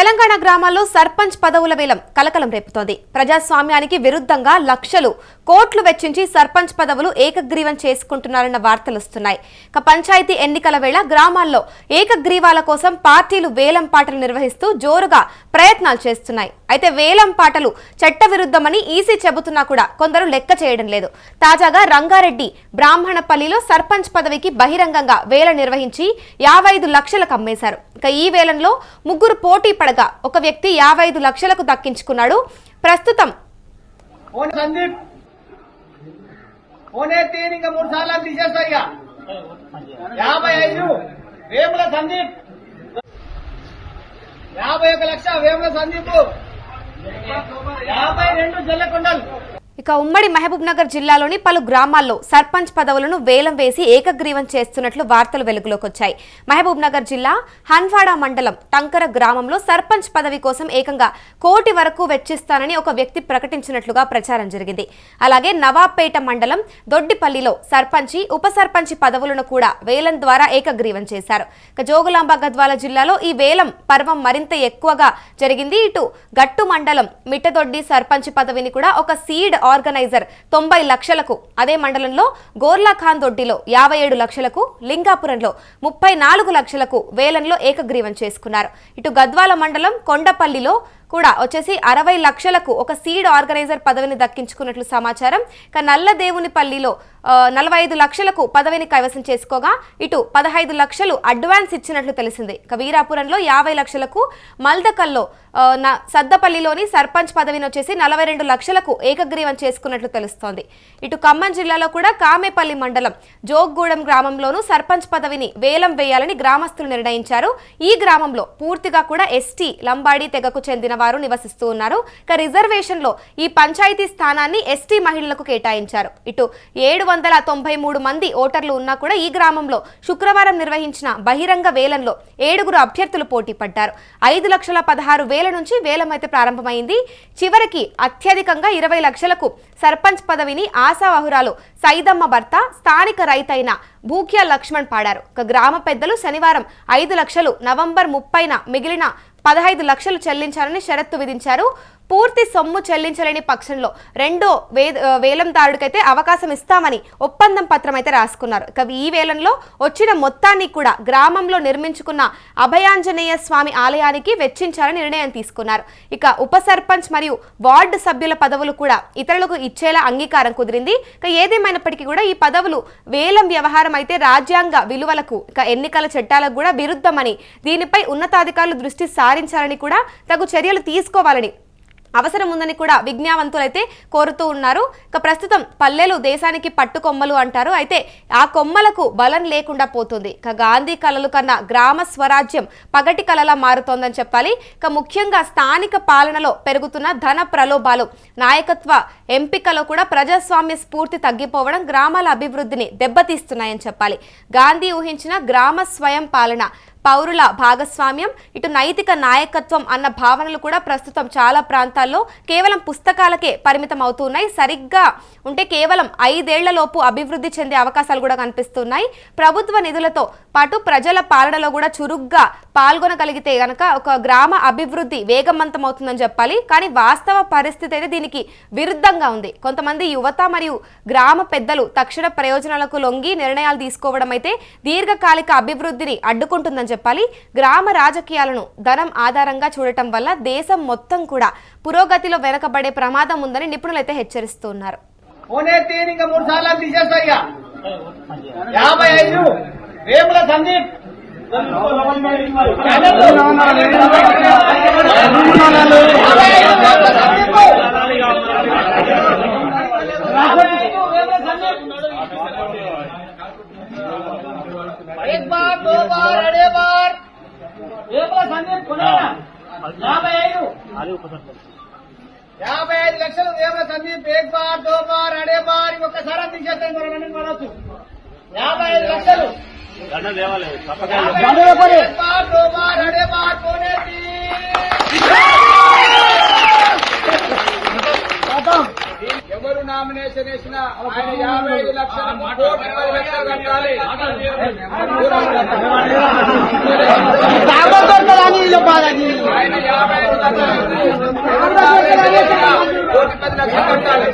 తెలంగాణ గ్రామాల్లో సర్పంచ్ పదవుల వేలం కలకలం రేపుతోంది. ప్రజాస్వామ్యానికి విరుద్ధంగా లక్షలు కోట్లు వెచ్చించి సర్పంచ్ పదవులు ఏకగ్రీవం చేసుకుంటున్నారన్న వార్తలు వస్తున్నాయి. పంచాయతీ ఎన్నికల వేళ గ్రామాల్లో ఏకగ్రీవాల కోసం పార్టీలు వేలం పాటలు నిర్వహిస్తూ జోరుగా ప్రయత్నాలు చేస్తున్నాయి. అయితే వేలం పాటలు చట్టవిరుద్ధమని ఈసీ చెబుతున్నా కూడా కొందరు లెక్క చేయడం లేదు. తాజాగా రంగారెడ్డి బ్రాహ్మణపల్లిలో సర్పంచ్ పదవికి బహిరంగంగా వేల నిర్వహించి 55 లక్షలకు అమ్మేశారు. ఈ వేలంలో ముగ్గురు పోటీ పడగా ఒక వ్యక్తి 55 లక్షలకు దక్కించుకున్నాడు. ప్రస్తుతం ఇక ఉమ్మడి మహబూబ్ నగర్ జిల్లాలోని పలు గ్రామాల్లో సర్పంచ్ పదవులను వేలం వేసి ఏకగ్రీవం చేస్తున్నట్లు వార్తలు వెలుగులోకి వచ్చాయి. మహబూబ్ నగర్ జిల్లా హన్వాడ మండలం టంకర గ్రామంలో సర్పంచ్ పదవి కోసం ఏకంగా 1 కోటి వరకు వెచ్చిస్తానని ఒక వ్యక్తి ప్రకటించినట్లుగా ప్రచారం జరిగింది. అలాగే నవాబ్పేట మండలం దొడ్డిపల్లిలో సర్పంచి ఉప సర్పంచి పదవులను కూడా వేలం ద్వారా ఏకగ్రీవం చేశారు. ఇక జోగులాంబ గద్వాల జిల్లాలో ఈ వేలం పర్వం మరింత ఎక్కువగా జరిగింది. ఇటు గట్టు మండలం మిట్టదొడ్డి సర్పంచి పదవిని కూడా ఒక సీడ్ ఆర్గనైజర్ 90 లక్షలకు, అదే మండలంలో గోర్లాఖాన్ దొడ్డిలో 57 లక్షలకు, లింగాపురంలో 34 లక్షలకు వేలంలో ఏకగ్రీవం చేసుకున్నారు. ఇటు గద్వాల మండలం కొండపల్లిలో కూడా వచ్చేసి 60 లక్షలకు ఒక సీడ్ ఆర్గనైజర్ పదవిని దక్కించుకున్నట్లు సమాచారం. ఇక నల్లదేవునిపల్లిలో 45 లక్షలకు పదవిని కైవసం చేసుకోగా ఇటు 15 లక్షలు అడ్వాన్స్ ఇచ్చినట్లు తెలిసింది. ఇక వీరాపురంలో 50 లక్షలకు, మల్దకల్లో సద్దపల్లిలోని సర్పంచ్ పదవిని వచ్చేసి 42 లక్షలకు ఏకగ్రీవం చేసుకున్నట్లు తెలుస్తోంది. ఇటు ఖమ్మం జిల్లాలో కూడా కామేపల్లి మండలం జోగ్గూడెం గ్రామంలోనూ సర్పంచ్ పదవిని వేలం వేయాలని గ్రామస్తులు నిర్ణయించారు. ఈ గ్రామంలో పూర్తిగా కూడా ఎస్టీ లంబాడీ తెగకు చెందిన వారు నివసిస్తూ ఉన్నారు. ఇక రిజర్వేషన్ లో ఈ పంచాయతీ స్థానాన్ని ఎస్టీ మహిళలకు కేటాయించారు. ఇటు 793 మంది ఓటర్లు ఉన్నా కూడా ఈ గ్రామంలో శుక్రవారం నిర్వహించిన బహిరంగ వేలంలో 7 అభ్యర్థులు పోటీ పడ్డారు. 5,16,000 నుంచి వేలం అయితే ప్రారంభమైంది. చివరికి అత్యధికంగా 20 లక్షలకు సర్పంచ్ పదవిని ఆశావహురాలు సైదమ్మ భర్త స్థానిక రైతైన భూక్యా లక్ష్మణ్ పాడారు. గ్రామ పెద్దలు శనివారం 5 లక్షలు, నవంబర్ 30న మిగిలిన 15 లక్షలు చెల్లించాలని షరతు విధించారు. పూర్తి సొమ్ము చెల్లించలేని పక్షంలో రెండో వేలందారుడికైతే అవకాశం ఇస్తామని ఒప్పందం పత్రం అయితే రాసుకున్నారు. ఇక ఈ వేలంలో వచ్చిన మొత్తాన్ని కూడా గ్రామంలో నిర్మించుకున్న అభయాంజనేయ స్వామి ఆలయానికి వెచ్చించాలని నిర్ణయం తీసుకున్నారు. ఇక ఉప సర్పంచ్ మరియు వార్డు సభ్యుల పదవులు కూడా ఇతరులకు ఇచ్చేలా అంగీకారం కుదిరింది. ఇక ఏదేమైనప్పటికీ కూడా ఈ పదవులు వేలం వ్యవహారం అయితే రాజ్యాంగ విలువలకు, ఇక ఎన్నికల చట్టాలకు కూడా విరుద్ధమని, దీనిపై ఉన్నతాధికారులు దృష్టి సారించాలని కూడా తగు చర్యలు తీసుకోవాలని అవసరం ఉందని కూడా విజ్ఞావంతులైతే కోరుతూ ఉన్నారు. ఇక ప్రస్తుతం పల్లెలు దేశానికి పట్టుకొమ్మలు అంటారు. అయితే ఆ కొమ్మలకు బలం లేకుండా పోతుంది. ఇక గాంధీ కలలు కన్నా గ్రామ స్వరాజ్యం పగటి కలలా మారుతోందని చెప్పాలి. ఇక ముఖ్యంగా స్థానిక పాలనలో పెరుగుతున్న ధన ప్రలోభాలు, నాయకత్వ ఎంపికలో కూడా ప్రజాస్వామ్య స్ఫూర్తి తగ్గిపోవడం గ్రామాల అభివృద్ధిని దెబ్బతీస్తున్నాయని చెప్పాలి. గాంధీ ఊహించిన గ్రామ స్వయం పాలన, పౌరుల భాగస్వామ్యం, ఇటు నైతిక నాయకత్వం అన్న భావనలు కూడా ప్రస్తుతం చాలా ప్రాంతాల్లో కేవలం పుస్తకాలకే పరిమితం అవుతున్నాయి. సరిగ్గా ఉంటే కేవలం 5 ఏళ్లలోపు అభివృద్ధి చెందే అవకాశాలు కూడా కనిపిస్తున్నాయి. ప్రభుత్వ నిధులతో పాటు ప్రజల పాలనలో కూడా చురుగ్గా పాల్గొనగలిగితే గనక ఒక గ్రామ అభివృద్ధి వేగవంతం అవుతుందని చెప్పాలి. కానీ వాస్తవ పరిస్థితి అయితే దీనికి విరుద్ధంగా ఉంది. కొంతమంది యువత మరియు గ్రామ పెద్దలు తక్షణ ప్రయోజనాలకు లొంగి నిర్ణయాలు తీసుకోవడం అయితే దీర్ఘకాలిక అభివృద్ధిని అడ్డుకుంటుందని చెప్పాలి. గ్రామ రాజకీయాలను ధనం ఆధారంగా చూడటం వల్ల దేశం మొత్తం కూడా పురోగతిలో వెనకబడే ప్రమాదం ఉందని నిపుణులు అయితే హెచ్చరిస్తున్నారు. एक बार, 2 बार, अड़े बार, 55 లక్షలు వేమ సందీప్. 1 బార్, 2 బార్, అడే బార్, ఇంకొకసారి తీసేస్తాం. 55 లక్షలు 1 బార్, 2 బార్, అడే బార్, పోనే ఎవరు నామినేషన్ వేసినా ఆయన 55 లక్షలు, 1 లక్షలు కట్టాలి. ఆయన ఎవరు నామినేషన్ చేసినా కోటి 10 లక్షలు కట్టాలి.